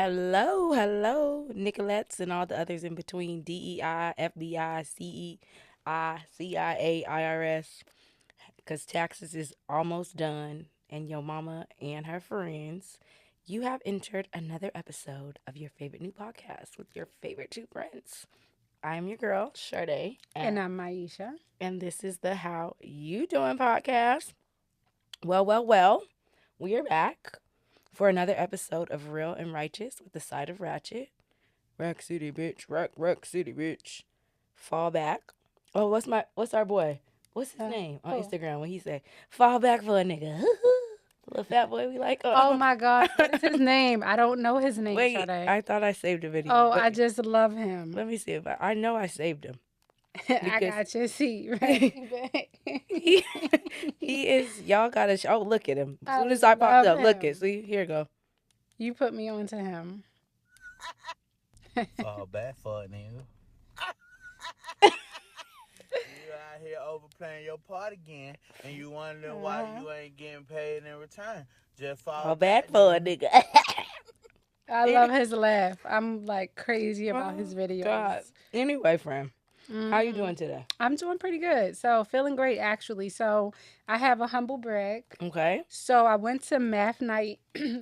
Hello, hello, Nicolettes and all the others in between DEI, FBI, CEI, CIA, IRS, because taxes is almost done, and your mama and her friends. You have entered another episode of your favorite new podcast with your favorite two friends. I'm your girl, Sade, And I'm Maisha. and this is the How You Doing podcast. Well, we are back for another episode of Real and Righteous with the side of Ratchet. Rack City, bitch. Rack City, bitch. Fall back. Oh, what's our boy? What's his name on Who? Instagram when he say, fall back for a nigga? The little fat boy we like. Oh my God, what is his name? I don't know his name, Wait, Sade. I thought I saved a video, Oh, but I just love him. let me see if I know I saved him I because got your seat he right. he is. Y'all gotta. Oh, look at him. As I soon as I popped love up, look it. him. See, here you go. You put me on to him. Fall back for it, nigga. You out here overplaying your part again, and you wondering why you ain't getting paid in return. Just fall Fall back back, for a nigga. nigga. I love his laugh. I'm like crazy about his Oh God. videos. Anyway, friend, how you hmm doing today? I'm doing pretty good. So, feeling great actually. So, I have a humble brag. Okay. So, I went to math night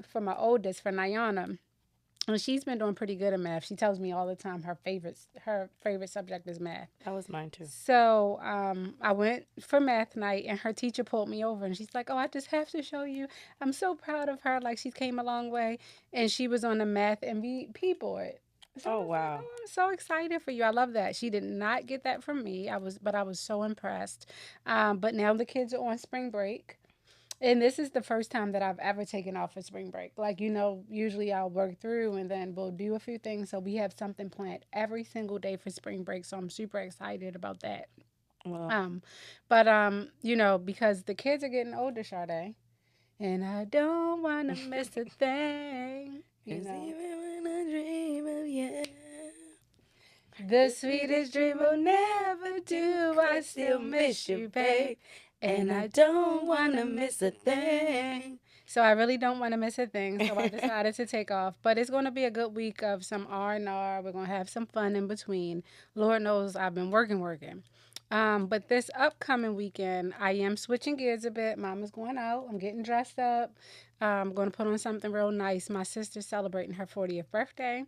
for my oldest, for Nyana. And she's been doing pretty good in math. She tells me all the time her favorite subject is math. That was mine too. So I went for math night, and her teacher pulled me over, and she's like, "Oh, I just have to show you. I'm so proud of her. Like she came a long way, and she was on the math MVP board." So I Oh was like, wow. "Oh, I'm so excited for you. I love that." She did not get that from me. But I was so impressed. But now the kids are on spring break. And this is the first time that I've ever taken off for spring break. Like, usually I'll work through and then we'll do a few things. So we have something planned every single day for spring break. So I'm super excited about that. Well, Um, because the kids are getting older, Sade, and I don't want to miss a thing. cause even when I dream of you, The sweetest dream will never do. I still miss you, babe. And I don't want to miss a thing. So I really don't want to miss a thing. So I decided to take off. But it's going to be a good week of some R&R. We're going to have some fun in between. Lord knows I've been working. But this upcoming weekend, I am switching gears a bit. Mama's going out. I'm getting dressed up. I'm going to put on something real nice. My sister's celebrating her 40th birthday.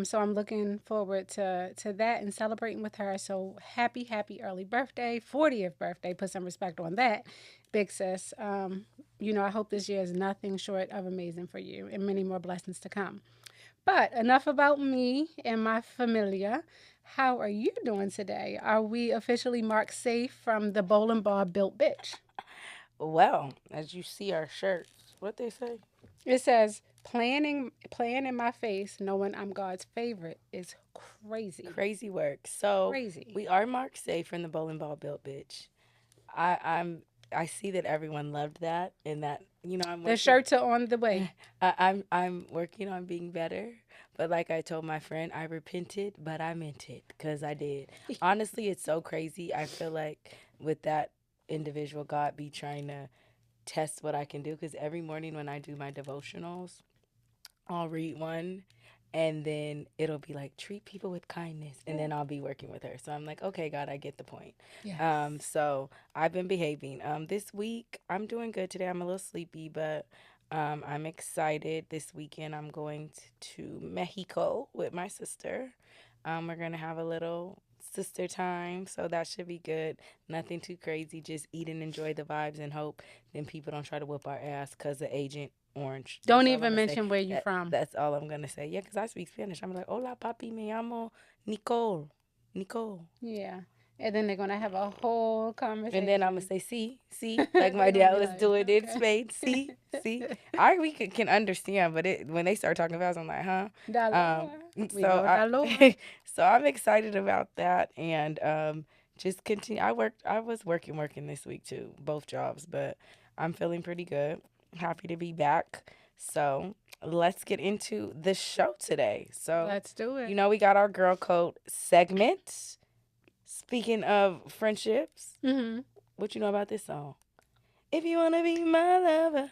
So I'm looking forward to that and celebrating with her. So happy early birthday, 40th birthday. Put some respect on that, big sis. I hope this year is nothing short of amazing for you and many more blessings to come. But enough about me and my familia. How are you doing today? Are we officially marked safe from the bowling ball built bitch? well, as you see our shirts, what they say? It says playing in my face, knowing I'm God's favorite is crazy. Crazy work. So Crazy. we are marked safe from the bowling ball built bitch. I see that everyone loved that and that I'm The working. shirts are on the way. I'm working on being better. But like I told my friend, I repented, but I meant it because I did. Honestly, it's so crazy. I feel like with that individual, God be trying to test what I can do because every morning when I do my devotionals, I'll read one and then it'll be like treat people with kindness and then I'll be working with her. So I'm like, okay, God, I get the point. Yes. So I've been behaving. This week I'm doing good today. I'm a little sleepy, but I'm excited. This weekend I'm going to Mexico with my sister. We're gonna have a little sister time, so that should be good. Nothing too crazy. Just eat and enjoy the vibes and hope. Then people don't try to whip our ass because the Agent Orange. Don't That's all I'm even gonna say. mention where you from. That's all I'm gonna say. Yeah, because I speak Spanish. I'm like, hola, papi, me llamo Nicole. Nicole. Yeah. And then they're gonna have a whole And then I'm gonna conversation. say, see, like my They're gonna dad be was like, doing it in okay. Spain. See. We can understand, but when they start talking fast, I'm like, huh? Um, Dalor. We so know Dalor. I, so I'm excited about that, and just continue. I was working this week too, both jobs, but I'm feeling pretty good. Happy to be back. So let's get into the show today. So, Let's do it. we got our girl code segment. Speaking of friendships, Mm-hmm. what you know about this song? If you wanna be my lover,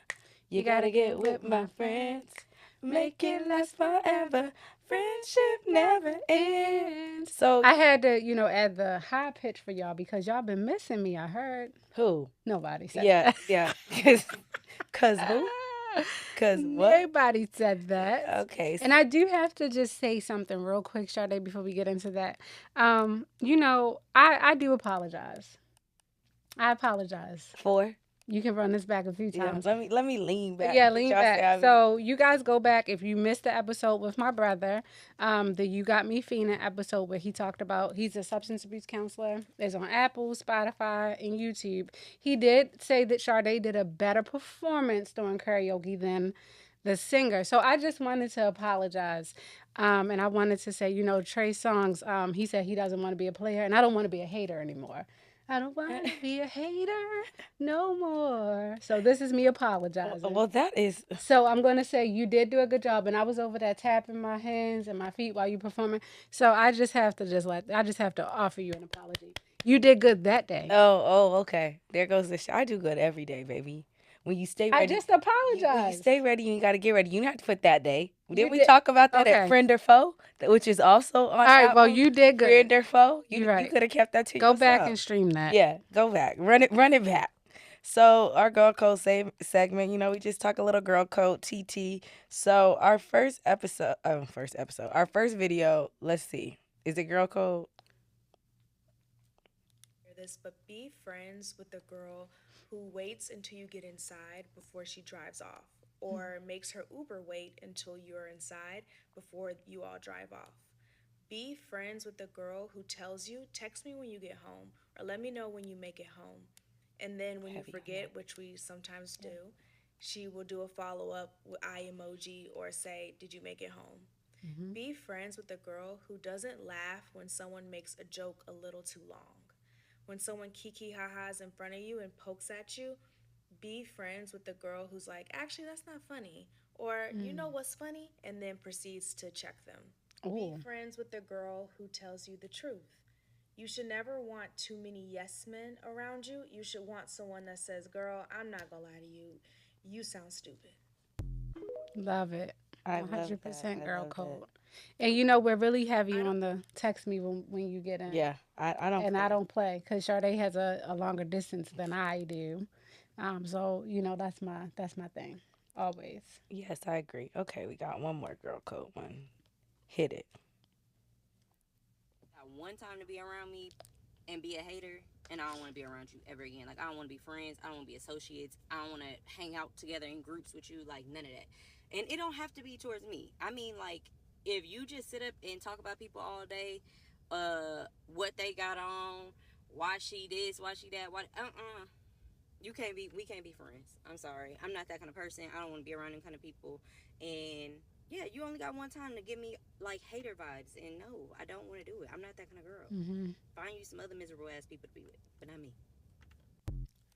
you You gotta gotta get get with with my my friends. friends. make it last forever. Friendship never ends. So I had to, add the high pitch for y'all because y'all been missing me. I heard who? nobody said Yeah, that. yeah. Cause who? Cause what? Nobody said that. Okay. And I do have to just say something real quick, Sade, before we get into that. I do apologize. I apologize. For You can run this back a few yeah. times. Let me lean back. Yeah, Did lean y'all say back. I mean? So you guys go back if you missed the episode with my brother, the You Got Me Fiending episode where he talked about he's a substance abuse counselor. It's on Apple, Spotify, and YouTube. He did say that Sade did a better performance during karaoke than the singer. So I just wanted to apologize. And I wanted to say, Trey Songz, he said he doesn't want to be a player, and I don't want to be a hater anymore. I don't want to be a hater no more. So this is me apologizing. Well, that is. So I'm going to say you did do a good job, and I was over there tapping my hands and my feet while you performing. So I just have to I just have to offer you an apology. You did good that day. Oh, okay. There goes the. I do good every day, baby. When you stay I ready, just when you apologized. stay ready, you got to get ready. You don't have to put that day. Didn't we did- talk about that at Okay. Friend or Foe, which is also on All right. Well, Apple? you did good. Friend or Foe. You're You right. could have kept that to Go yourself. back and stream that. Yeah, go back. Run it back. So our girl code segment, we just talk a little girl code TT. So our first video. Let's see, is it girl code? This, but be friends with the girl who waits until you get inside before she drives off, or makes her Uber wait until you're inside before you all drive off. Be friends with the girl who tells you, text me when you get home, or let me know when you make it home. And then when you Heavy on forget, which we sometimes do, she will do a follow up with eye emoji or say, did you make it home? Be friends with the girl who doesn't laugh when someone makes a joke a little too long. When someone kiki ha ha's in front of you and pokes at you, be friends with the girl who's like, actually, that's not funny. Or, you know what's funny? And then proceeds to check them. Be Ooh. friends with the girl who tells you the truth. You should never want too many yes men around you. You should want someone that says, girl, I'm not gonna lie to you. You sound stupid. Love it. I love 100% that. girl I love code. that. And we're really heavy on the text me when you get in. Yeah, I don't. And play. I don't play because Sade has a longer distance than I do. So that's my thing. Always. Yes, I agree. Okay, we got one more girl code one. Hit it. Got one time to be around me and be a hater, and I don't want to be around you ever again. Like, I don't want to be friends. I don't want to be associates. I don't want to hang out together in groups with you. Like, none of that. And it don't have to be towards me. I mean, like, if you just sit up and talk about people all day, what they got on, why she this, why she that, we can't be friends. I'm sorry. I'm not that kind of person. I don't want to be around them kind of people. And yeah, you only got one time to give me like hater vibes, and no, I don't want to do it. I'm not that kind of girl. Find you some other miserable ass people to be with, but not me.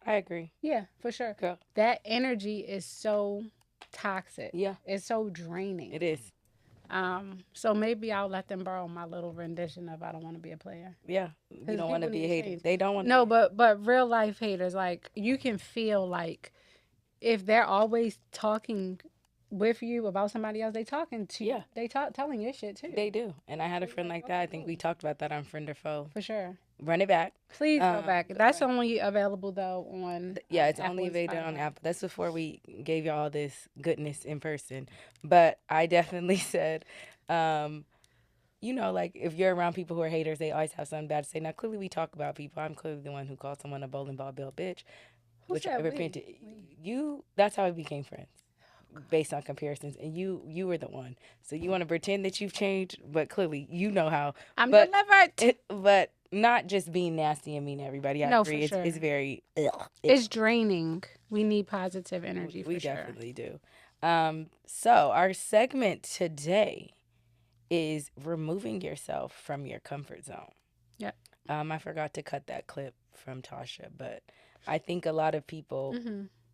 I agree. Yeah, for sure. Girl. That energy is so toxic. Yeah. It's so draining. It is. So maybe I'll let them borrow my little rendition of I don't want to be a player. Yeah. You don't want to people be need a to hater. change. They don't want. No, but real life haters, like you can feel like if they're always talking with you about somebody else, they talking to you. Yeah. They telling your shit too. They do. And I had a friend like that. I think we talked about that on Friend or Foe. For sure. Run it back. Please go back. That's only available though on Yeah, it's Apple only and available on Spotify. Apple. That's before we gave you all this goodness in person. But I definitely said, like if you're around people who are haters, they always have something bad to say. Now, clearly, we talk about people. I'm clearly the one who called someone a bowling ball bitch, Who which I said we? repented. You. That's how we became friends, based on comparisons. And you were the one. So you want to pretend that you've changed, but clearly you know how. I'm but delivered. But not just being nasty and mean to everybody. I No, agree. for sure. It's very. It's draining. We need positive energy We for sure. definitely do. So our segment today is removing yourself from your comfort zone. Yep. I forgot to cut that clip from Tasha, but I think a lot of people,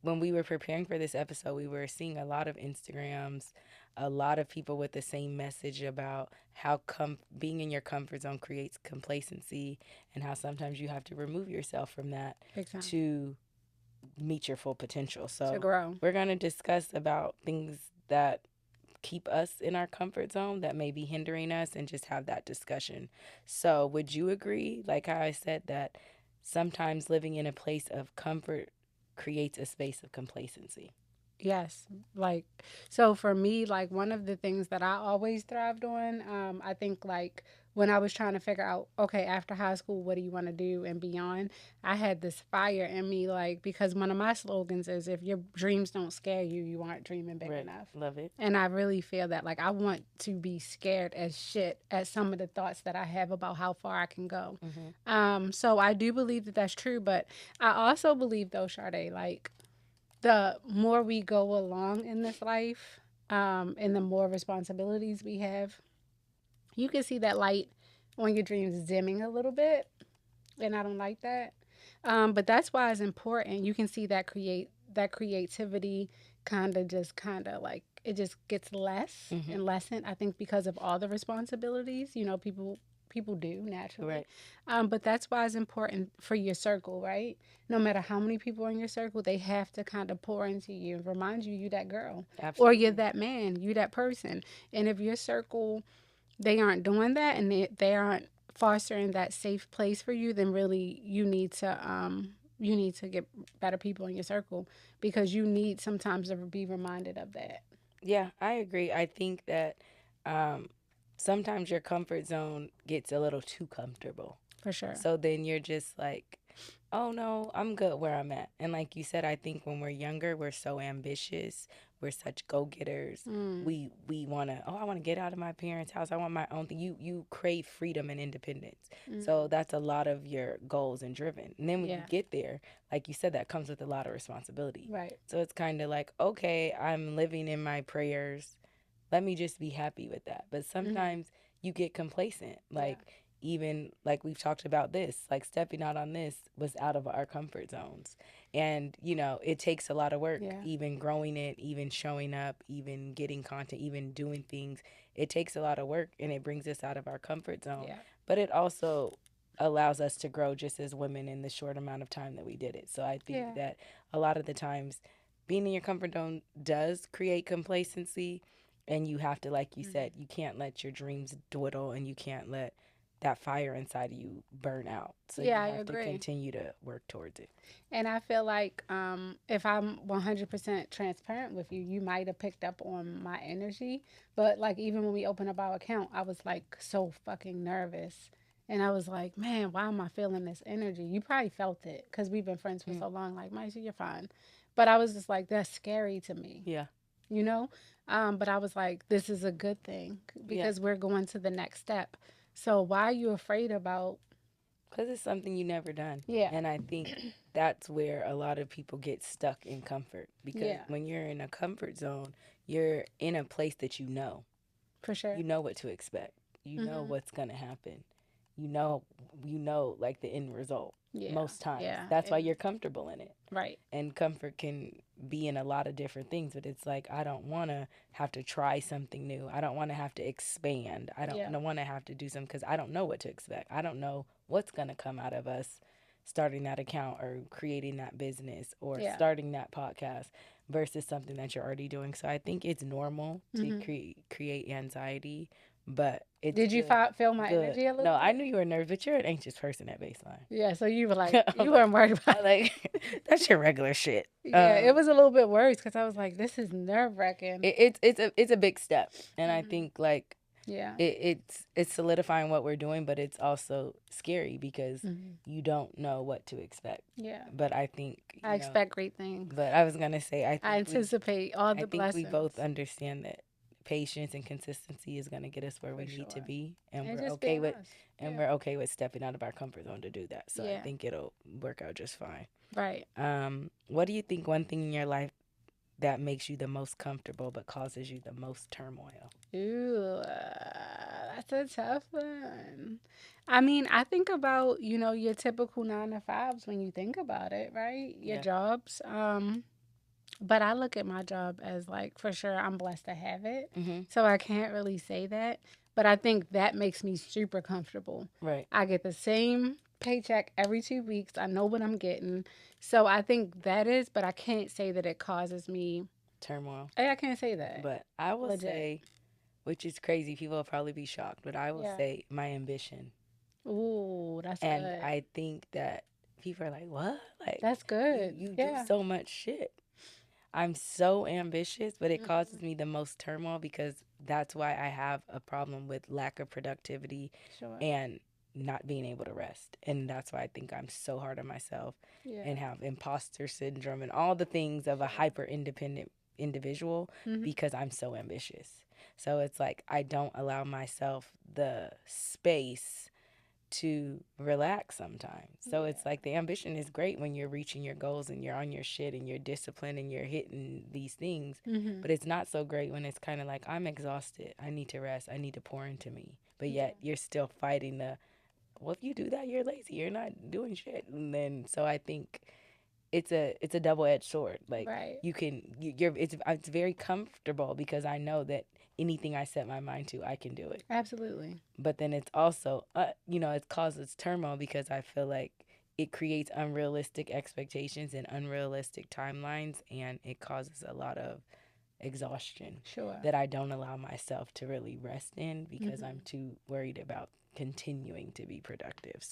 when we were preparing for this episode, we were seeing a lot of Instagrams, a lot of people with the same message about how being in your comfort zone creates complacency and how sometimes you have to remove yourself from that Big time. to meet your full potential. So To grow. we're going to discuss about things that keep us in our comfort zone that may be hindering us, and just have that discussion. So, would you agree, like how I said, that sometimes living in a place of comfort creates a space of complacency? Yes. Like, so for me, like, one of the things that I always thrived on, I think, like, when I was trying to figure out, okay, after high school, what do you want to do and beyond, I had this fire in me, like, because one of my slogans is if your dreams don't scare you, you aren't dreaming big Right. enough. Love it. And I really feel that, like, I want to be scared as shit at some of the thoughts that I have about how far I can go. So I do believe that that's true, but I also believe, though, Sade, like, the more we go along in this life, and the more responsibilities we have, you can see that light on your dreams dimming a little bit, and I don't like that. But that's why it's important. You can see that creativity kind of like it just gets less Mm-hmm. and lessened. I think because of all the responsibilities, people do naturally. Right. But that's why it's important for your circle, right? No matter how many people are in your circle, they have to kind of pour into you and remind you you that girl, or you're Absolutely. that man, you that person. And if your circle, they aren't doing that, and they aren't fostering that safe place for you, then really you need to get better people in your circle, because you need sometimes to be reminded of that. Yeah, I agree. I think that um, sometimes your comfort zone gets a little too comfortable. For sure. So then you're just like, oh no, I'm good where I'm at. And like you said, I think when we're younger, we're so ambitious. We're such go-getters. Mm, We want to, oh, I want to get out of my parents' house. I want my own thing. You crave freedom and independence. So mm, that's a lot of your goals and driven. And then when you yeah. get there, like you said, that comes with a lot of responsibility. Right. So it's kind of like, okay, I'm living in my prayers, let me just be happy with that. But Mm, sometimes you get complacent. yeah. Like, even like we've talked about this, like stepping out on this was out of our comfort zones. And, it takes a lot of work, Yeah. even growing it, even showing up, even getting content, even doing things. It takes a lot of work and it brings us out of our comfort zone. Yeah. But it also allows us to grow just as women in the short amount of time that we did it. So I think Yeah. that a lot of the times being in your comfort zone does create complacency, and you have to, like you said, Mm. you can't let your dreams dwindle, and you can't let that fire inside of you burn out. So you Yeah, I have to agree. continue to work towards it. And I feel like, if I'm 100% transparent with you, you might have picked up on my energy. But like, even when we opened up our account, I was like so fucking nervous. And I was like, man, why am I feeling this energy? You probably felt it because we've been friends for Mm. so long. Like, Maisha, you're fine. But I was just like, that's scary to me, Yeah. you know? But I was like, this is a good thing Yeah. because we're going to the next step. So why are you afraid about? Because it's something you never done. Yeah, And I think that's where a lot of people get stuck in comfort. Because yeah, when you're in a comfort zone, you're in a place that you know. for sure. You know what to expect. You know Hmm. what's going to happen. You know, like the end result Yeah, most times. yeah, That's why you're comfortable in it. right. And comfort can be in a lot of different things, but it's like, I don't want to have to try something new. I don't want to have to expand. I Yeah. don't want to have to do something because I don't know what to expect. I don't know what's going to come out of us starting that account or creating that business or Yeah. starting that podcast versus something that you're already doing. So I think it's normal to Hmm. create anxiety, but it's Did you good. feel my Good. energy a No, little I bit? knew you were nervous, but you're an anxious person at baseline. Yeah, so you were like, I'm you weren't worried about I like that's your regular shit. it. Yeah, it was a little bit worse because I was like, this is nerve wracking. It's a big step, and I Hmm. think like Yeah. it's solidifying what we're doing, but it's also scary because Hmm. you don't know what to expect. Yeah. But I think I expect great things. But I was gonna say I anticipate all I the think we both blessings understand that patience and consistency is gonna get us where for we need to sure. be, and And we're just okay being with us. and Yeah. we're okay with stepping out of our comfort zone to do that. So I Yeah. think it'll work out just fine. Right. What do you think one thing in your life that makes you the most comfortable but causes you the most turmoil? Ooh, that's a tough one. I mean, I think about, your typical 9 to 5s when you think about it, right? Your Yeah. jobs. But I look at my job as like, for sure, I'm blessed to have it. Mm-hmm. So I can't really say that. But I think that makes me super comfortable. Right. I get the same paycheck every 2 weeks. I know what I'm getting. So I think that is, but I can't say that it causes me turmoil. Hey, I can't say that. But I will Legit. say, which is crazy, people will probably be shocked, but I will Yeah. say my ambition. Ooh, that's And good. I think that people are like, what? Like, That's you, good. you do Yeah. so much shit. I'm so ambitious, but it Hmm. causes me the most turmoil because that's why I have a problem with lack of productivity Sure. and not being able to rest. And that's why I think I'm so hard on myself Yeah. and have imposter syndrome and all the things of a Sure. hyper independent individual Hmm. because I'm so ambitious. So it's like I don't allow myself the space to relax sometimes. So Yeah. it's like the ambition is great when you're reaching your goals and you're on your shit and you're disciplined and you're hitting these things. Hmm. But it's not so great when it's kind of like, I'm exhausted. I need to rest. I need to pour into me. But Yeah. yet you're still fighting the, well, if you do that, you're lazy. You're not doing shit. And then, so I think it's a double edged sword. Like Right. you can you're it's very comfortable because I know that anything I set my mind to, I can do it. Absolutely. But then it's also it causes turmoil because I feel like it creates unrealistic expectations and unrealistic timelines, and it causes a lot of exhaustion Sure. that I don't allow myself to really rest in because Hmm. I'm too worried about continuing to be productive.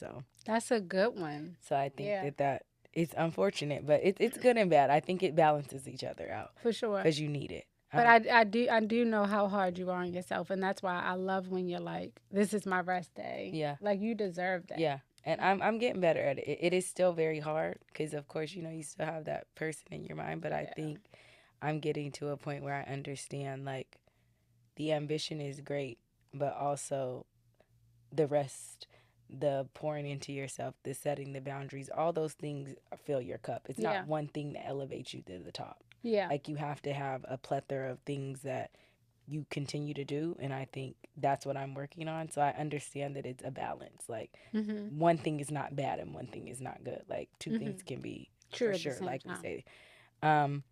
That's a good one. So I think Yeah, that it's unfortunate, but it's good and bad. I think it balances each other out for sure. because you need it. But I do know how hard you are on yourself, and that's why I love when you're like, "This is my rest day." Yeah, Like you deserve that. yeah, and I'm getting better at it. It is still very hard because of course you still have that person in your mind, but I Yeah. think I'm getting to a point where I understand like the ambition is great, but also the rest, the pouring into yourself, the setting the boundaries, all those things fill your cup. It's Yeah. not one thing that elevates you to the top. Yeah. Like you have to have a plethora of things that you continue to do, and I think that's what I'm working on. So I understand that it's a balance. Like Mhm. one thing is not bad and one thing is not good. Like two things Mhm. can be True for at the sure, same like we time. say. Um,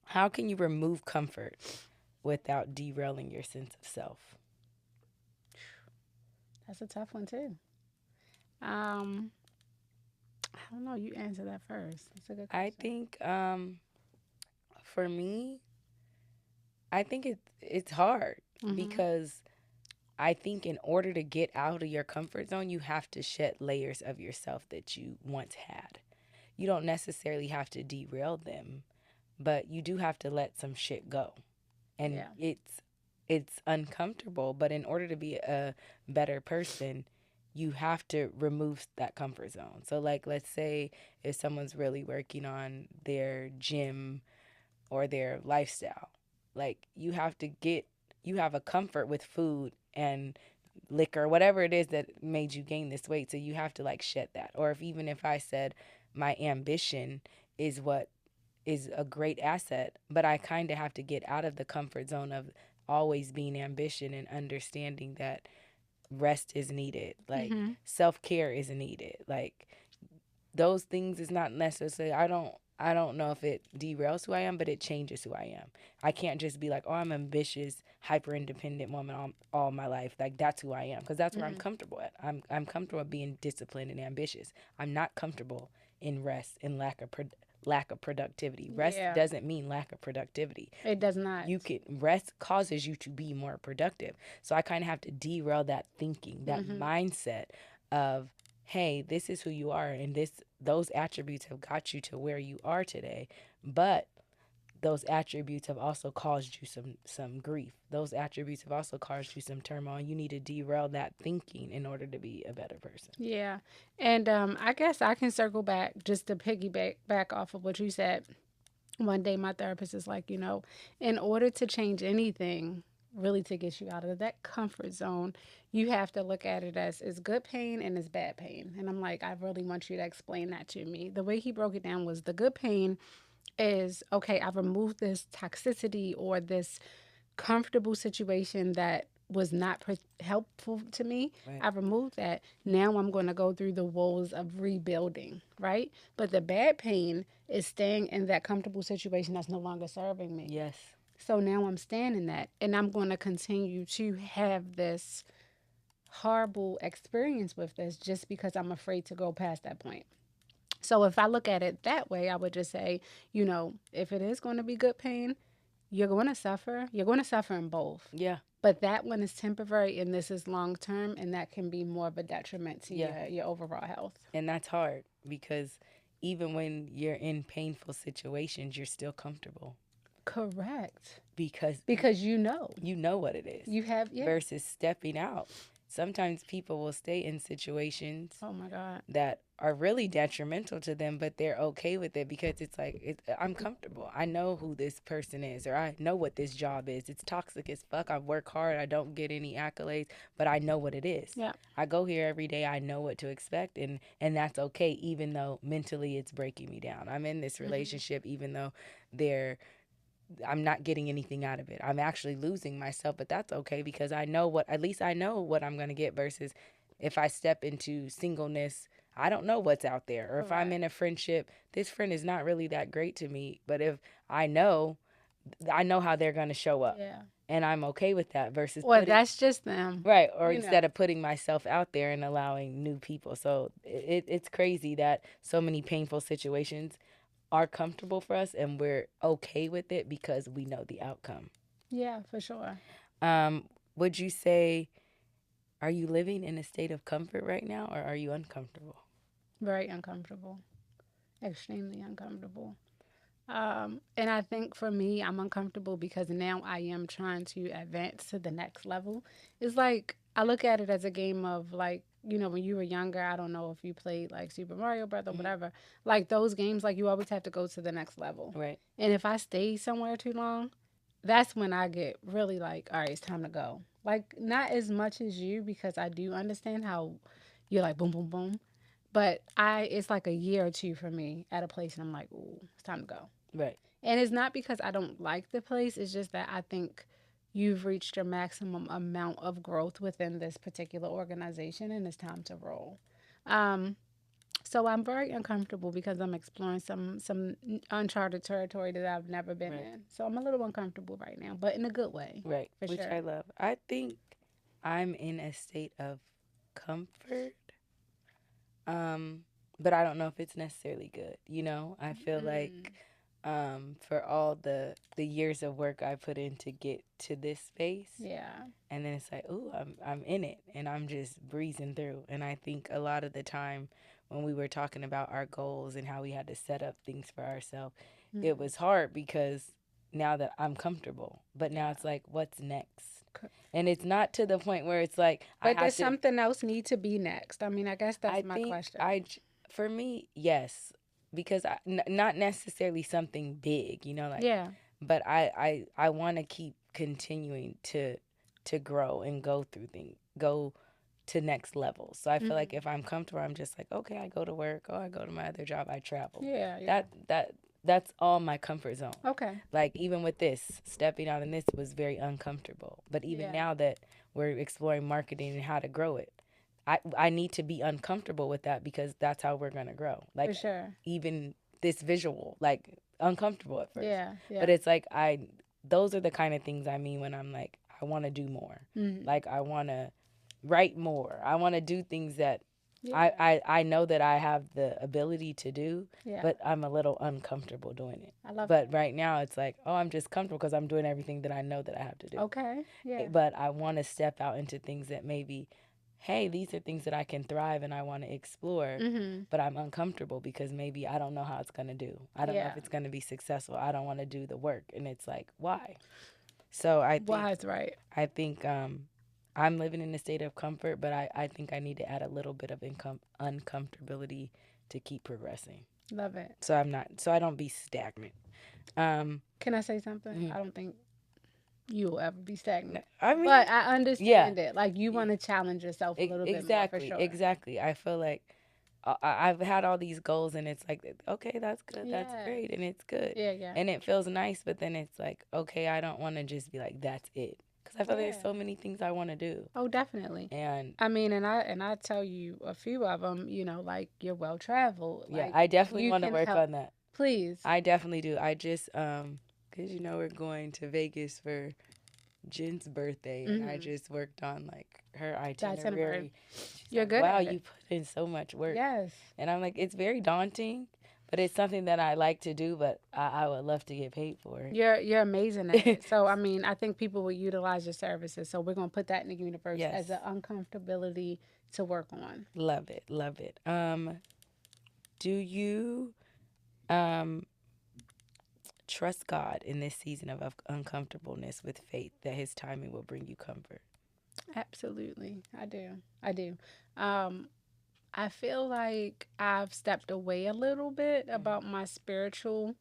how can you remove comfort without derailing your sense of self? That's a tough one too. Um, I don't know. You answer that first. That's a good I question. think for me, I think it's hard Mhm. because I think in order to get out of your comfort zone, you have to shed layers of yourself that you once had. You don't necessarily have to derail them, but you do have to let some shit go. And Yeah. it's uncomfortable, but in order to be a better person, you have to remove that comfort zone. So like let's say if someone's really working on their gym or their lifestyle. Like you have a comfort with food and liquor, whatever it is that made you gain this weight. So you have to like shed that. Or if I said my ambition is what is a great asset, but I kind of have to get out of the comfort zone of always being ambition and understanding that rest is needed. Like Mhm. self care is needed. Like those things is not necessarily I don't know if it derails who I am, but it changes who I am. I can't just be like, oh, I'm ambitious, hyper independent woman all my life. Like that's who I am because that's where I'm Mhm. comfortable at. I'm comfortable being disciplined and ambitious. I'm not comfortable in rest and lack of productivity. Rest Yeah. doesn't mean lack of productivity. It does not. You can rest causes you to be more productive. So I kind of have to derail that thinking, that Mhm. mindset of hey, this is who you are and those attributes have got you to where you are today. But those attributes have also caused you some grief. Those attributes have also caused you some turmoil. You need to derail that thinking in order to be a better person. Yeah. And I guess I can circle back just to piggyback back off of what you said. One day my therapist is like, in order to change anything, really to get you out of that comfort zone, you have to look at it as it's good pain and it's bad pain. And I'm like, I really want you to explain that to me. The way he broke it down was the good pain is okay, I've removed this toxicity or this comfortable situation that was not helpful to me. Right. I've removed that. Now I'm going to go through the woes of rebuilding, right? But the bad pain is staying in that comfortable situation that's no longer serving me. Yes. So now I'm staying in that and I'm going to continue to have this horrible experience with this just because I'm afraid to go past that point. So if I look at it that way, I would just say, if it is going to be good pain, you're going to suffer. You're going to suffer in both. Yeah. But that one is temporary and this is long term, and that can be more of a detriment to Yeah. your overall health. And that's hard because even when you're in painful situations, you're still comfortable Correct. because You know. you know what it is You have, yeah. versus stepping out. Sometimes people will stay in situations Oh my God. that are really detrimental to them, but they're okay with it because it's like, I'm comfortable. I know who this person is, or I know what this job is. It's toxic as fuck. I work hard. I don't get any accolades, but I know what it is. Yeah. I go here every day. I know what to expect, and that's okay, even though mentally it's breaking me down. I'm in this relationship, even though I'm not getting anything out of it. I'm actually losing myself, but that's okay because at least I know what I'm going to get versus if I step into singleness, I don't know what's out there. Or if I'm in a friendship, this friend is not really that great to me, but if I know how they're going to show up. Yeah. And I'm okay with that versus Well, that's just them. right, or you instead know. of putting myself out there and allowing new people. So it's crazy that so many painful situations are comfortable for us and we're okay with it because we know the outcome. Yeah, for sure. Would you say, are you living in a state of comfort right now or are you uncomfortable? Very uncomfortable. Extremely uncomfortable. And I think for me, I'm uncomfortable because now I am trying to advance to the next level. It's like I look at it as a game of like, when you were younger, I don't know if you played like Super Mario Bros. Or whatever. Like those games, like you always have to go to the next level. Right. And if I stay somewhere too long, that's when I get really like, all right, it's time to go. Like not as much as you because I do understand how you're like boom, boom, boom. But it's like a year or two for me at a place, and I'm like, ooh, it's time to go. Right. And it's not because I don't like the place. It's just that I think you've reached your maximum amount of growth within this particular organization, and it's time to roll. Um, so I'm very uncomfortable because I'm exploring some uncharted territory that I've never been in. So I'm a little uncomfortable right now, but in a good way. Right. For Which sure. I love. I think I'm in a state of comfort. But I don't know if it's necessarily good. I feel like for all the years of work I put in to get to this space. Yeah. And then it's like, ooh, I'm in it and I'm just breezing through. And I think a lot of the time when we were talking about our goals and how we had to set up things for ourselves, it was hard because now that I'm comfortable. But now it's like, what's next? And it's not to the point where it's like, but does something else need to be next? I mean, I guess that's my question. For me, yes, because not necessarily something big, yeah. But I want to keep continuing to grow and go through things, go to next levels. So I feel like if I'm comfortable, I'm just like, okay, I go to work, I go to my other job, I travel. Yeah. That's all my comfort zone. Okay. Like even with this, stepping out in this was very uncomfortable. But even now that we're exploring marketing and how to grow it, I need to be uncomfortable with that because that's how we're gonna grow. Like for sure. Even this visual, like uncomfortable at first. Yeah. But it's like those are the kind of things I mean when I'm like I want to do more. Like I want to write more. I want to do things that I know that I have the ability to do, but I'm a little uncomfortable doing it. I love But right now it's like, oh, I'm just comfortable because I'm doing everything that I know that I have to do. Okay. Yeah. But I want to step out into things that maybe, hey, these are things that I can thrive and I want to explore, but I'm uncomfortable because maybe I don't know how it's going to do. I don't know if it's going to be successful. I don't want to do the work. And it's like, why? So I think, why is right. I think I'm living in a state of comfort, but I think I need to add a little bit of uncomfortability to keep progressing. Love it. So I don't be stagnant. Can I say something? I don't think you will ever be stagnant. I mean, but I understand it. Like you want to challenge yourself a little bit more for sure. Exactly. I feel like I've had all these goals and it's like, okay, that's good. That's great. And it's good. Yeah. And it feels nice. But then it's like, okay, I don't want to just be like, that's it. Because I feel like there's so many things I want to do. Oh, definitely. And I mean, and I tell you a few of them, like you're well traveled. Yeah, like, I definitely want to work on that. Please. I definitely do. I just, because we're going to Vegas for Jen's birthday, and I just worked on like her itinerary. You're like, good. Wow, at it. you put in so much work. Yes. And I'm like, it's very daunting, but it's something that I like to do, but I would love to get paid for it. You're amazing at it. So I mean, I think people will utilize your services. So we're gonna put that in the universe Yes. as an uncomfortability to work on. Love it. Love it. Do you um trust God in this season of uncomfortableness with faith that his timing will bring you comfort? Absolutely, I do. I do. Um, I feel like I've stepped away a little bit about my spiritual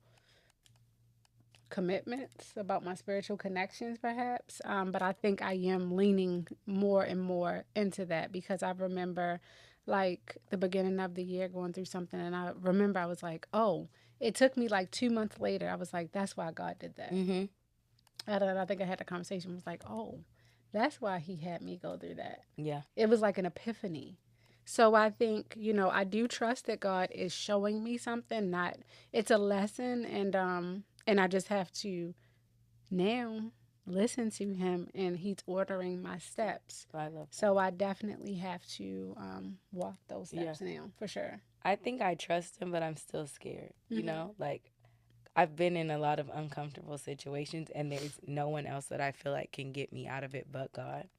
commitments, about my spiritual connections, perhaps. But I think I am leaning more and more into that because I remember, like, the beginning of the year going through something, and I remember I was like, oh, it took me like 2 months later. I was like, that's why God did that. Mm-hmm. I think I had a conversation. I was like, oh, that's why He had me go through that. Yeah. It was like an epiphany. So I think, I do trust that God is showing me something, not it's a lesson, and I just have to now listen to him, and he's ordering my steps. I love that. So I definitely have to walk those steps now, for sure. I think I trust him, but I'm still scared. You Mm-hmm. know, like I've been in a lot of uncomfortable situations, and there's no one else that I feel like can get me out of it but God.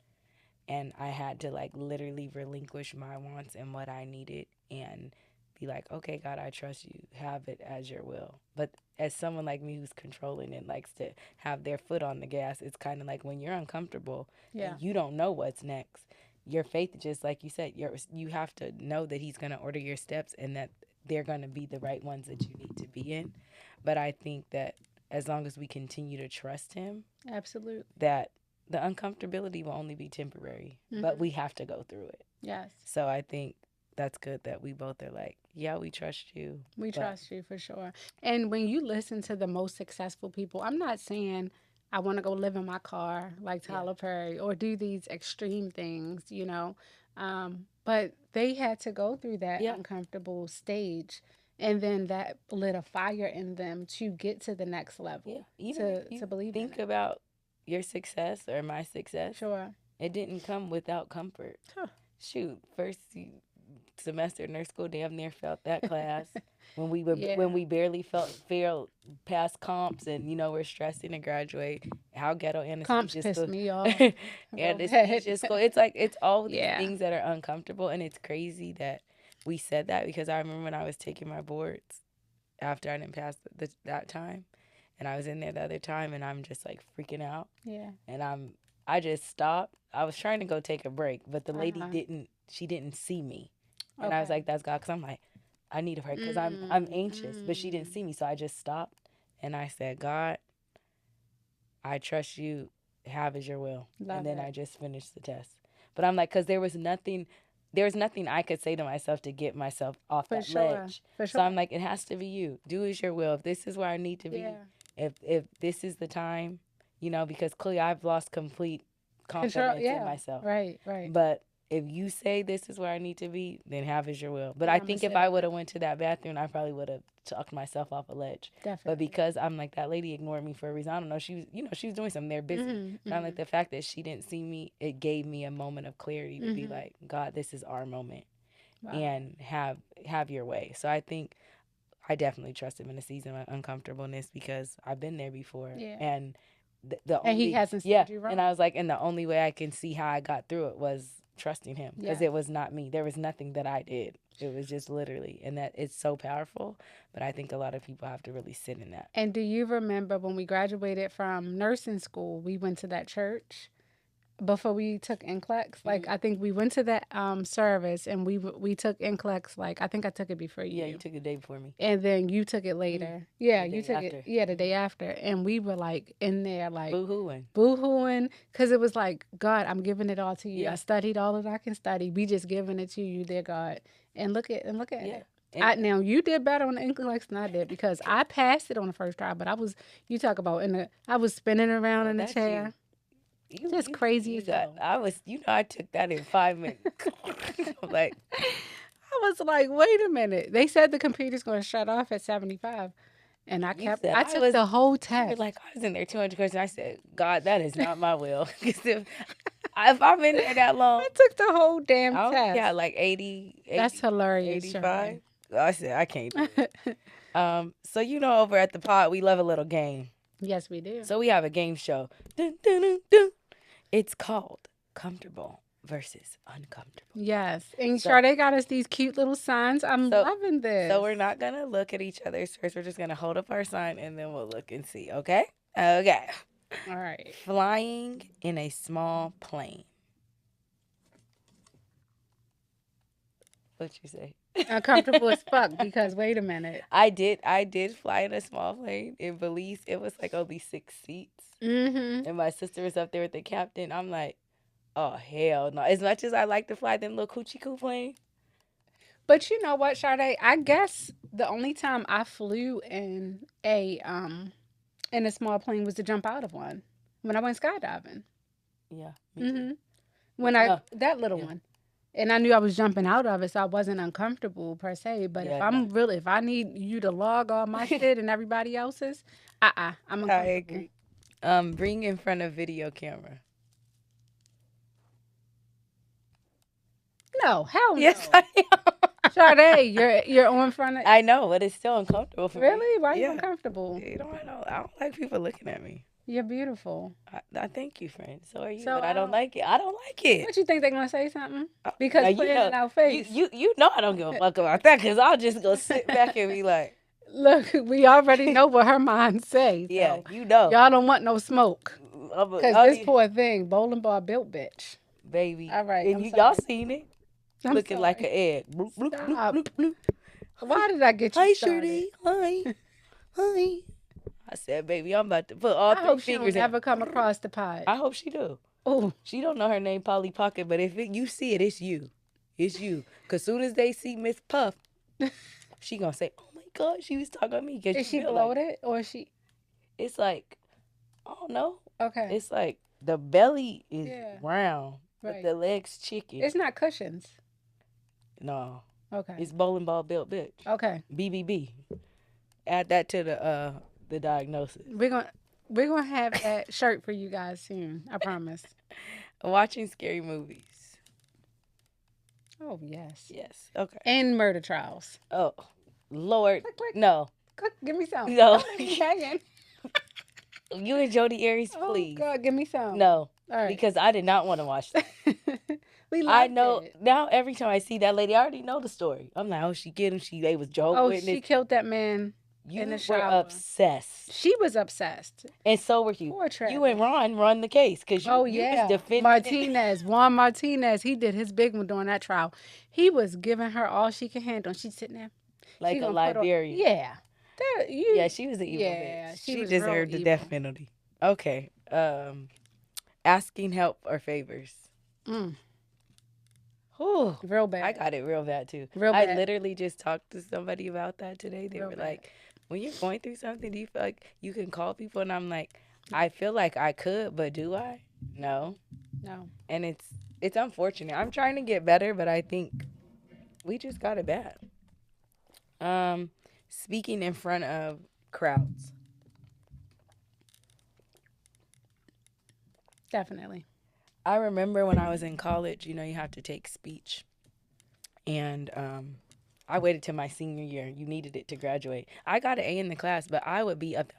And I had to like literally relinquish my wants and what I needed and be like, okay, God, I trust you. Have it as your will. But as someone like me who's controlling and likes to have their foot on the gas, it's kind of like when you're uncomfortable Yeah. and you don't know what's next. Your faith, just like you said, you have to know that he's going to order your steps and that they're going to be the right ones that you need to be in. But I think that as long as we continue to trust him, Absolutely. that the uncomfortability will only be temporary, but we have to go through it. Yes. So I think that's good that we both are like, yeah, we trust you. We trust you for sure. And when you listen to the most successful people, I'm not saying I want to go live in my car like Tyler Perry or do these extreme things, but they had to go through that uncomfortable stage. And then that lit a fire in them to get to the next level. Yeah. Even to believe think in it. about your success or my success. Sure. It didn't come without comfort. Huh. Shoot, first semester nurse school, damn near felt that class when we barely failed past comps, and we're stressing to graduate. How ghetto anesthesia comps pissed school. me off. Anesthesia school. It's like it's all these Yeah. things that are uncomfortable, and it's crazy that we said that because I remember when I was taking my boards after I didn't pass that time, and I was in there the other time, and I'm just like freaking out. Yeah. And I just stopped. I was trying to go take a break, but the lady didn't see me. And I was like, that's God. Because I'm like, I need a break because I'm anxious. But she didn't see me. So I just stopped. And I said, God, I trust you. Have as your will. And then I just finished the test. But I'm like, because there was nothing I could say to myself to get myself off that ledge. For sure. So I'm like, it has to be you. Do as your will. If this is where I need to be, if this is the time, because clearly I've lost complete confidence in myself. Right. But if you say this is where I need to be, then have as your will. But I think if I would have went to that bathroom, I probably would have talked myself off a ledge. Definitely. But because I'm like, that lady ignored me for a reason. I don't know. She was doing something. They're busy. But I'm like, the fact that she didn't see me, it gave me a moment of clarity to be like, God, this is our moment. Wow. And have your way. So I think I definitely trust him in a season of uncomfortableness because I've been there before. Yeah. And he hasn't steered you wrong. And I was like, and the only way I can see how I got through it was trusting him because it was not me. There was nothing that I did. It was just literally, and that it's so powerful. But I think a lot of people have to really sit in that. And do you remember when we graduated from nursing school, we went to that church before we took NCLEX? Like, I think we went to that service and we took NCLEX. Like, I think I took it before you. Yeah, you took it the day before me. And then you took it later. Yeah, you took it. Yeah, the day after. And we were like in there, like boo-hooing, because it was like, God, I'm giving it all to you. Yeah. I studied all that I can study. We just giving it to you, dear God. And look at it. Now you did better on the NCLEX than I did because I passed it on the first try, but I was spinning around in the chair. Just crazy as hell. I took that in 5 minutes. Like, I was like, wait a minute. They said the computer's going to shut off at 75. And I took the whole test. Like, I was in there 200 questions. I said, God, that is not my will. if I'm in there that long. I took the whole damn test. Yeah, like 80. That's hilarious. 85. I said I can't do it. So over at the pod, we love a little game. Yes, we do. So we have a game show. Dun, dun, dun, dun. It's called Comfortable versus Uncomfortable. Yes. And So- Sade got us these cute little signs. I'm So- loving this. So we're not gonna look at each other's first. We're just gonna hold up our sign and then we'll look and see. Okay? Okay. All right. Flying in a small plane. What you say? Uncomfortable as fuck because wait a minute. I did fly in a small plane in Belize. It was like only 6 seats. Mm-hmm. And my sister was up there with the captain. I'm like, oh hell no. As much as I like to fly them little coochie coo plane. But you know what, Sade? I guess the only time I flew in a small plane was to jump out of one when I went skydiving. Yeah. Me too. Mm-hmm. When Yeah. that little Yeah. one. And I knew I was jumping out of it, so I wasn't uncomfortable per se. But Yeah, if I need you to log all my shit and everybody else's, I'm uncomfortable. I agree. Bring in front of video camera. No, hell no. Yes, I am. Sade, you're on front of. I know, but it's still uncomfortable for me. Really? Why are you Yeah. uncomfortable? I don't like people looking at me. You're beautiful. I thank you, friend. So are you, So, but I don't like it. I don't like it. What you think they're gonna say something? Now, Because you putting know- it in our face. You know I don't give a fuck about that because I'll just go sit back and be like, Look, we already know what her mind says. yeah, So you know. y'all don't want no smoke. Because I'll this be- poor thing, bowling ball built bitch. baby. All right, And I'm y'all sorry. seen it. I'm Looking like an sorry. egg. Bloop, bloop, bloop, Stop. bloop, bloop. Why did I get you Hi, started? Shirley. Hi. Hi. I said, baby, I'm about to put all I three hope she don't fingers in. ever come across the pod. I hope she do. Oh, She don't know her name, Polly Pocket, but if you see it, it's you. It's you. Because soon as they see Miss Puff, she going to say, oh, my God, she was talking about me. 'Cause is she feel like- bloated or is she? It's like, I don't know. Okay, It's like the belly is Yeah. round, but right. the legs chicken. It's not cushions. No, Okay. it's bowling ball built bitch. Okay. BBB. Add that to the diagnosis. We're gonna have that shirt for you guys soon. I promise. Watching scary movies. Oh yes. Yes. Okay. And murder trials. Oh, Lord. Click, click. No. Click, give me some. No. Don't leave me hanging. You and Jody Aries, Oh please. God, give me some. No. All right. Because I did not want to watch that. we I liked know it. now every time I see that lady, I already know the story. I'm like, oh, she get him. They was Jehovah's Oh, Witness. she killed that man. You in the were shower. obsessed. She was obsessed. And so were you. Poor Travis. You and Ron run the case because you, Oh you yeah, was defending it. Martinez, Juan Martinez, he did his big one during that trial. He was giving her all she could handle. And she's sitting there like she a gonna put on- Liberian. Yeah, that, you, Yeah, she was an evil Yeah, bitch. she She was real deserved the evil. death penalty. Okay. Asking help or favors. Mm, Whew. real bad. I got it real bad too. Real I bad. literally just talked to somebody about that today. They Real were bad. like, when you're going through something, do you feel like you can call people? And I'm like, I feel like I could, but do I? No. No, And it's unfortunate. I'm trying to get better, but I think we just got it bad. Speaking in front of crowds. definitely. I remember when I was in college, you have to take speech. And I waited till my senior year. You needed it to graduate. I got an A in the class, but I would be up.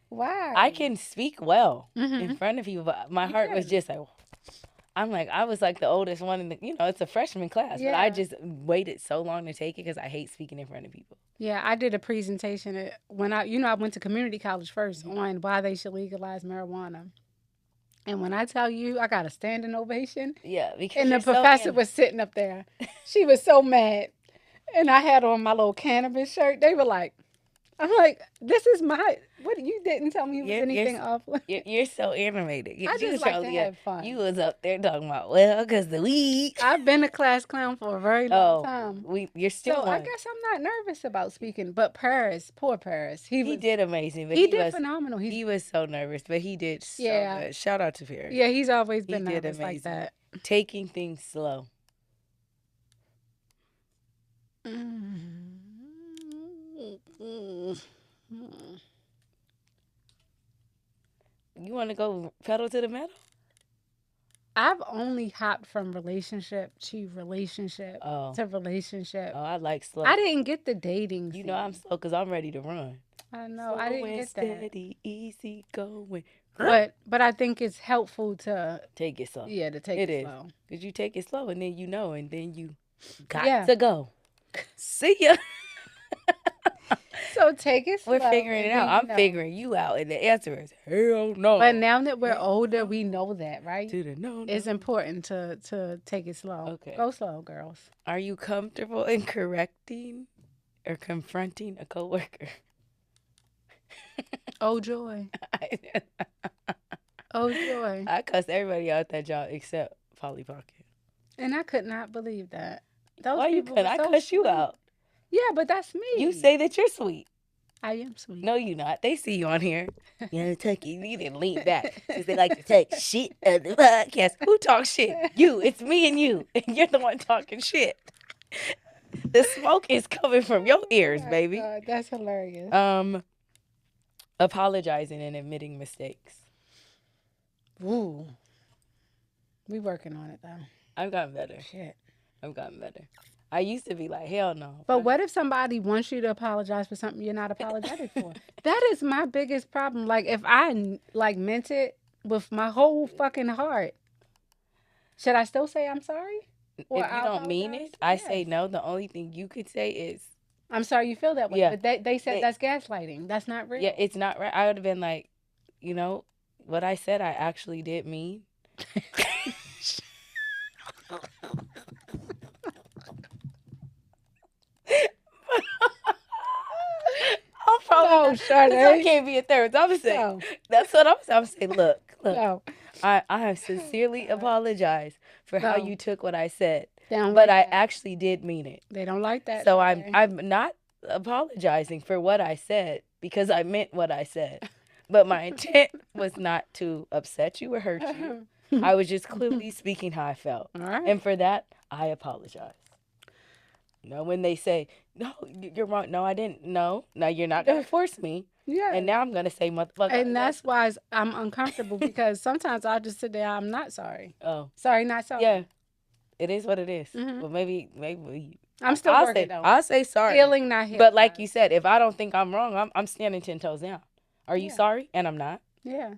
Why? I can speak well Mhm. in front of people, but my You heart was can. just like, I'm like, I was like the oldest one in the, it's a freshman class, but I Yeah. just waited so long to take it because I hate speaking in front of people. Yeah, I did a presentation when I went to community college first Mm-hmm. on why they should legalize marijuana. And when I tell you, I got a standing ovation. Yeah, because And the you're so professor in- was sitting up there. She was so mad. And I had on my little cannabis shirt. They were like, I'm like, this is my, what, you didn't tell me it was You're- anything you're- off. You're so animated. I just like to have fun. You was up there talking about, well, because the weed. I've been a class clown for a very long time. You're still So I one. guess I'm not nervous about speaking. But Paris, poor Paris. He did amazing, but He he did was phenomenal. he was so nervous, but he did so Yeah. good. Shout out to Perry. Yeah, he's always He been did nervous like amazing. that. Taking things slow. You want to go pedal to the metal? I've only hopped from relationship to relationship Oh, to relationship. oh, I like slow. I didn't get the dating You scene. know I'm slow because I'm ready to run. I know I Slow didn't and get that. steady, easy going. But I think it's helpful to Take it slow. to take It it is. slow. Because you take it slow and then you know, and then you got Yeah. to go. See ya. So take it slow. We're figuring it and out. then you I'm know. figuring you out, and the answer is hell no. But now that we're Hell older, no. we know that, right? To the no, It's no. important to take it slow. Okay. Go slow, girls. Are you comfortable in correcting or confronting a coworker? Oh joy. Oh joy. I cussed everybody out that job except Polly Pocket. And I could not believe that. Those Why you people couldn't? were I so cussed you sweet. out. Yeah, but that's me. You say that you're sweet. I am sweet. No, you not. They see you on here. You know, Tucky, you need to lean back since they like to take shit on the podcast. Who talks shit? You. It's me and you. And you're the one talking shit. The smoke is coming from your ears, Oh my baby. God, that's hilarious. Apologizing and admitting mistakes. Ooh. We working on it though. I've gotten better. Shit. I've gotten better. I used to be like, hell no. But what if somebody wants you to apologize for something you're not apologetic for? That is my biggest problem. Like if I like meant it with my whole fucking heart, should I still say I'm sorry? Or if you don't mean apologize? it, I say Yes. no. The only thing you could say is, I'm sorry you feel that way. Yeah. But they said It- that's gaslighting. That's not real. yeah, it's not right. I would have been like, you know, what I said I actually did mean. I'm probably No, not, 'cause I Sade. can't be a third. I'm saying No. that's what I'm saying. Look, No. I have sincerely apologized for how No. you took what I said, They don't but like I that. actually did mean it. They don't like that. So Sade. I'm not apologizing for what I said because I meant what I said. But my intent was not to upset you or hurt you. I was just clearly speaking how I felt. All right. And for that, I apologize. You know, when they say, no, you're wrong. No, I didn't. No, now you're not going to force me. Yeah. And now I'm going to say, motherfucker. And that's why I'm uncomfortable because sometimes I'll just sit there. I'm not sorry. Oh, Sorry, not sorry. yeah. It is what it is. Mhm. Well, maybe I'm still I'll working say, though. I'll say sorry. Healing, not healing. But like you said, if I don't think I'm wrong, I'm standing 10 toes down. Are you Yeah. sorry? And I'm not. Yeah.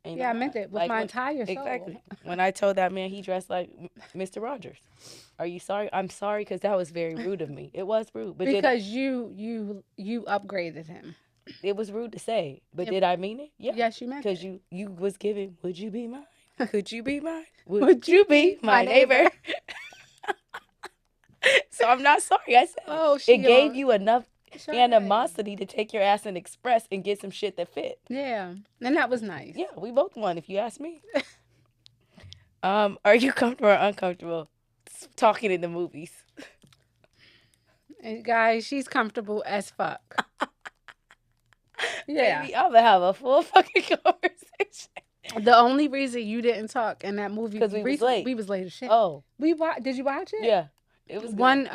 And Yeah, I I'm meant not. it with Like, my when- entire soul. Exactly. When I told that man he dressed like Mr. Rogers, are you sorry? I'm sorry because that was very rude of me. It was rude, but Because you upgraded him. it was rude to say. But It- did I mean it? Yeah. Yes, you meant Because it. you was giving. Would you be mine? Could you be mine? Would, Would you be my neighbor? So I'm not sorry. I said Oh, it gave you enough animosity to take your ass and express and get some shit that fit. Yeah, and that was nice. Yeah, we both won if you ask me. Are you comfortable or uncomfortable talking in the movies? And guys, she's comfortable as fuck. Yeah. Baby, I'm gonna have a full fucking conversation. The only reason you didn't talk in that movie 'Cause we was late. We was late as shit. Oh, Did you watch it? yeah. It was good. One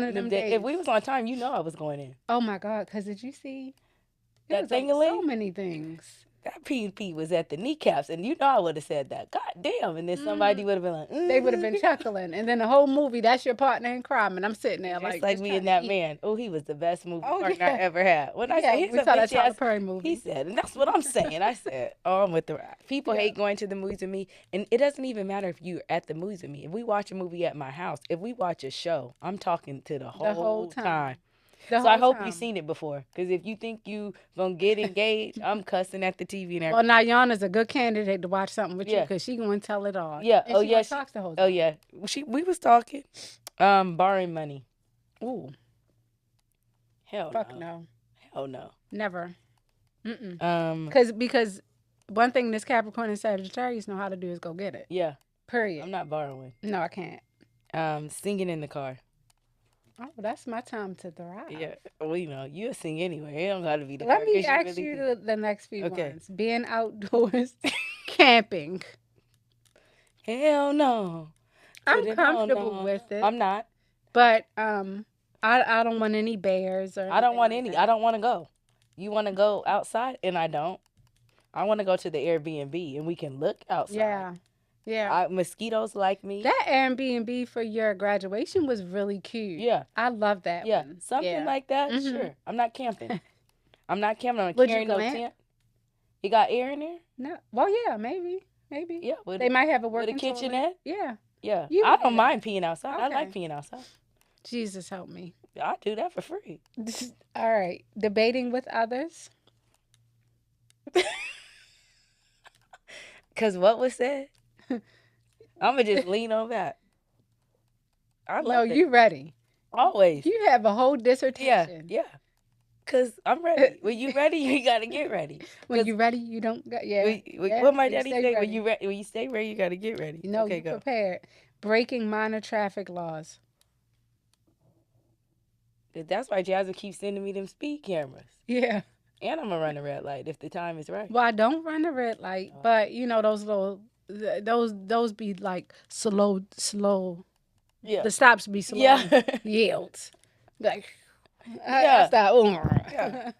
of them The days. if we was on time, you know I was going in. Oh my God! Because did you see? It That was like thing-a-ling? so many things. That PvP was at the kneecaps, and you know I would have said that. God damn! And then somebody would have been like, They would have been chuckling, and then the whole movie, that's your partner in crime, and I'm sitting there Just like like just me trying and to that eat. man. Oh, he was the best movie Oh, partner yeah. I ever had. When I Yeah, said he's we a saw that bitch Tyler ass, Perry movie. he said, and that's what I'm saying. I said, oh, I'm with the rap. People hate going to the movies with me, and it doesn't even matter if you're at the movies with me. If we watch a movie at my house, if we watch a show, I'm talking to the whole time. So I hope you've seen it before, because if you think you gonna get engaged, I'm cussing at the TV and Well, everything. Nayana's a good candidate to watch something with you Yeah. because she gonna tell it all. Yeah. And Oh she yeah. gonna talk the whole time. Oh yeah. We was talking, borrowing money. Ooh, Hell fuck no. no, Hell no. never. Because one thing this Capricorn and Sagittarius know how to do is go get it. Yeah. Period. I'm not borrowing. No, I can't. Singing in the car. Oh, that's my time to thrive. Yeah. Well, you know, you sing anyway. It don't gotta be the Let car, me 'cause ask really you think- the next few Okay. ones. Being outdoors, camping. Hell no. I'm No, comfortable no. with it, I'm not. but I don't want any bears or. I don't want anything any. like I don't want to go. You want to go outside, and I don't. I want to go to the Airbnb, and we can look that. outside. Yeah, Yeah. Mosquitoes like me. That Airbnb for your graduation was really cute. Yeah. I love that Yeah. one. Something Yeah. like that. Mm-hmm. Sure. I'm not camping. I'm not camping. I'm not Would you carrying no glamp? tent. You got air in there? No. Well, yeah, maybe. Maybe. Yeah. They might have a With a working toilet. kitchenette? Yeah. Yeah. You I would do don't mind that. peeing outside. I like Okay. peeing outside. Jesus help me. I do that for free. All right. Debating with others. Cause what was said? I'ma just lean on that. I No, love it. you ready. Always. You have a whole Yeah. dissertation. Yeah. Cause I'm ready. When you ready, you gotta get ready. When Cause you ready, you don't got yeah. Yeah. what my You daddy stay say? ready. When you stay ready, you gotta get ready. You know Okay, you go. prepared. Breaking minor traffic laws. That's why Jasmine keeps sending me them speed cameras. Yeah. And I'm gonna run a red light if the time is right. Well, I don't run a red light, but you know those little those be like slow. Yeah. The stops be slow. Yeah. Yields. Like Yeah. I stop. Yeah.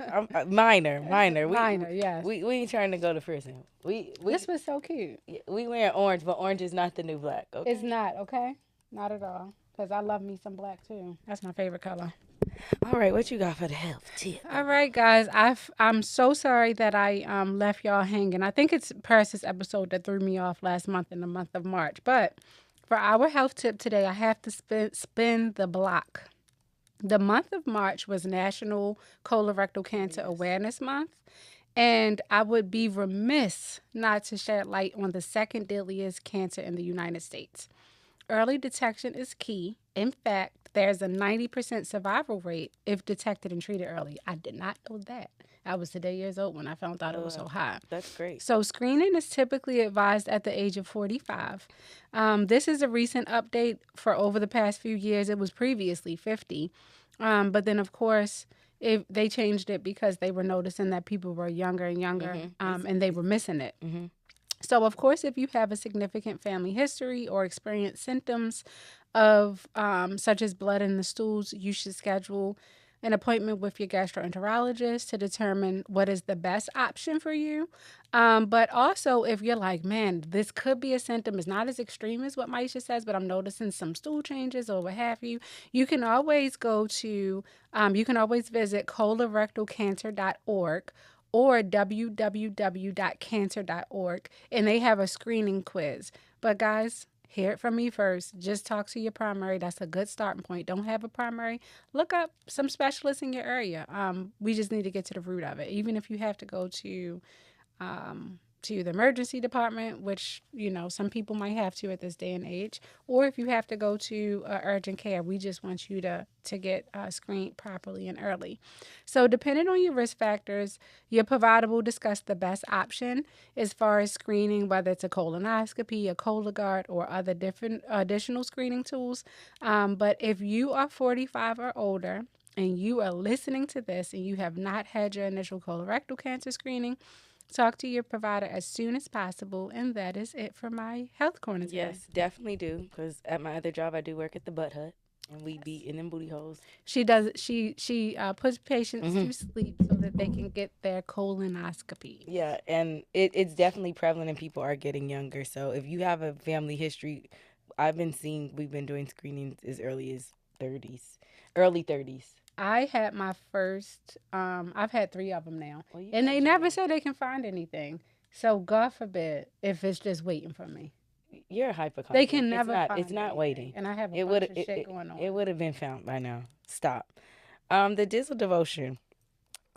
Minor. Minor, yes. We ain't trying to go to prison. This was so cute. We wearing orange, but orange is not the new black. Okay. It's not, okay? Not at all. Because I love me some black too. That's my favorite color. All right, what you got for the health tip? All right, guys. I'm so sorry that I left y'all hanging. I think it's Paris's episode that threw me off last month in the month of March. But for our health tip today, I have to spin the block. The month of March was National Colorectal Cancer Awareness Month. And I would be remiss not to shed light on the second deadliest cancer in the United States. Early detection is key. In fact, there's a 90% survival rate if detected and treated early. I did not know that. I was today years old when I found out it was so high. That's great. So screening is typically advised at the age of 45. This is a recent update for over the past few years. It was previously 50. But then, of course, they changed it because they were noticing that people were younger and younger, and they were missing it. Mm-hmm. So, of course, if you have a significant family history or experience symptoms of such as blood in the stools, you should schedule an appointment with your gastroenterologist to determine what is the best option for you. But also, if you're like, man, this could be a symptom, it's not as extreme as what Maisha says, but I'm noticing some stool changes or what have you, you can always go to, you can always visit colorectalcancer.org or www.cancer.org, and they have a screening quiz. But guys, hear it from me first. Just talk to your primary. That's a good starting point. Don't have a primary, look up some specialists in your area. We just need to get to the root of it. Even if you have to go to the emergency department, which, you know, some people might have to at this day and age, or if you have to go to urgent care, we just want you to get screened properly and early. So depending on your risk factors, your provider will discuss the best option as far as screening, whether it's a colonoscopy, a Cologuard, or other different additional screening tools. But if you are 45 or older and you are listening to this and you have not had your initial colorectal cancer screening, talk to your provider as soon as possible. And that is it for my health corner today. Yes, definitely do. Because at my other job, I do work at the butt hut, and we be in them booty holes. She does. She puts patients to sleep so that they can get their colonoscopy. Yeah, and it's definitely prevalent, and people are getting younger. So if you have a family history, we've been doing screenings as early as 30s, early 30s. I had my first. I've had 3 of them now, Well, you and got they your never own. say they can find anything. So God forbid if it's just waiting for me. You're a hypochondriac. They can never It's not. find It's not anything. waiting. And I have a It bunch would. of shit going on. It would have been found by now. Stop. The Dizzle devotion.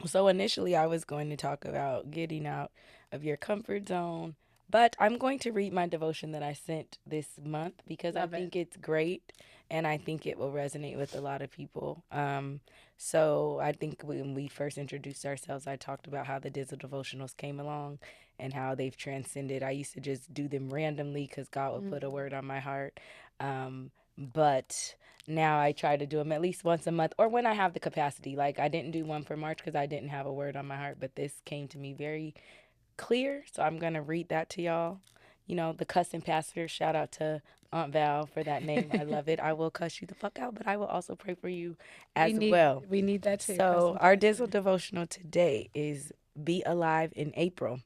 So initially, I was going to talk about getting out of your comfort zone, but I'm going to read my devotion that I sent this month because Love I it. think it's great, and I think it will resonate with a lot of people. So I think when we first introduced ourselves, I talked about how the Dizzle devotionals came along and how they've transcended. I used to just do them randomly because God would put a word on my heart. But now I try to do them at least once a month or when I have the capacity. Like I didn't do one for March because I didn't have a word on my heart, but this came to me very clear. So I'm going to read that to y'all. You know, the cussing pastor, shout out to Aunt Val for that name. I love it. I will cuss you the fuck out, but I will also pray for you as well. We need that too. So our Dizzle devotional today is Be Alive in April.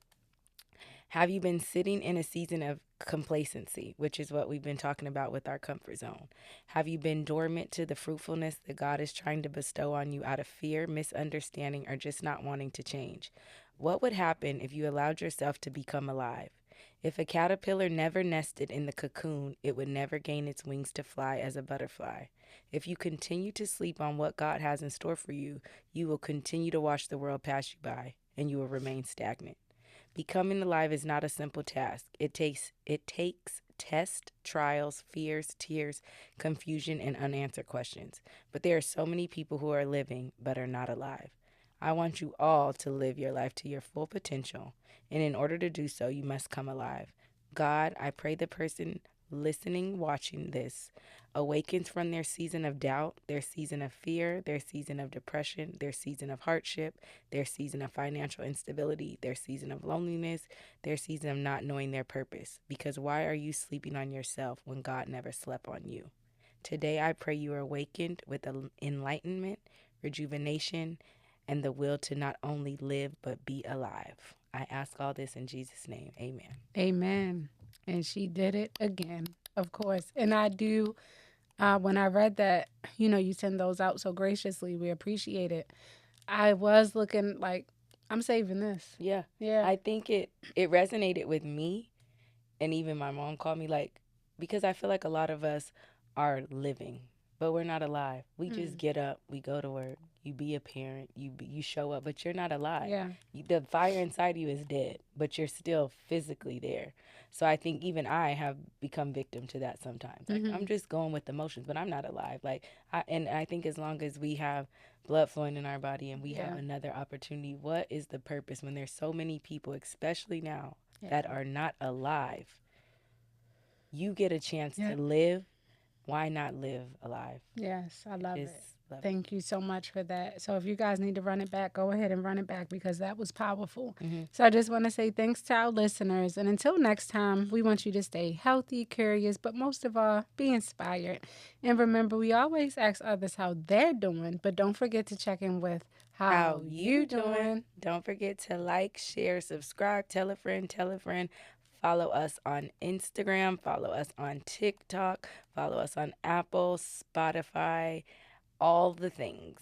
Have you been sitting in a season of complacency, which is what we've been talking about with our comfort zone? Have you been dormant to the fruitfulness that God is trying to bestow on you out of fear, misunderstanding, or just not wanting to change? What would happen if you allowed yourself to become alive? If a caterpillar never nested in the cocoon, it would never gain its wings to fly as a butterfly. If you continue to sleep on what God has in store for you, you will continue to watch the world pass you by and you will remain stagnant. Becoming alive is not a simple task. It takes tests, trials, fears, tears, confusion, and unanswered questions. But there are so many people who are living but are not alive. I want you all to live your life to your full potential, and in order to do so, you must come alive. God, I pray the person listening, watching this, awakens from their season of doubt, their season of fear, their season of depression, their season of hardship, their season of financial instability, their season of loneliness, their season of not knowing their purpose. Because why are you sleeping on yourself when God never slept on you? Today, I pray you are awakened with enlightenment, rejuvenation, and the will to not only live but be alive. I ask all this in Jesus' name. Amen. Amen. And she did it again, of course. And I do, when I read that, you send those out so graciously, we appreciate it. I was looking like, I'm saving this. Yeah. Yeah. I think it resonated with me, and even my mom called me, like, because I feel like a lot of us are living but we're not alive. We just get up, we go to work, you be a parent, you show up, but you're not alive. Yeah. The fire inside you is dead, but you're still physically there. So I think even I have become victim to that sometimes. Like, I'm just going with the motions, but I'm not alive. Like, and I think as long as we have blood flowing in our body and we have another opportunity, what is the purpose when there's so many people, especially now, that are not alive? You get a chance to live. Why not live alive? Yes, I love it. Love Thank you so much for that. So if you guys need to run it back, go ahead and run it back because that was powerful. So I just want to say thanks to our listeners. And until next time, we want you to stay healthy, curious, but most of all, be inspired. And remember, we always ask others how they're doing, but don't forget to check in with how you doing. Don't forget to like, share, subscribe, tell a friend, tell a friend. Follow us on Instagram, follow us on TikTok, follow us on Apple, Spotify, all the things.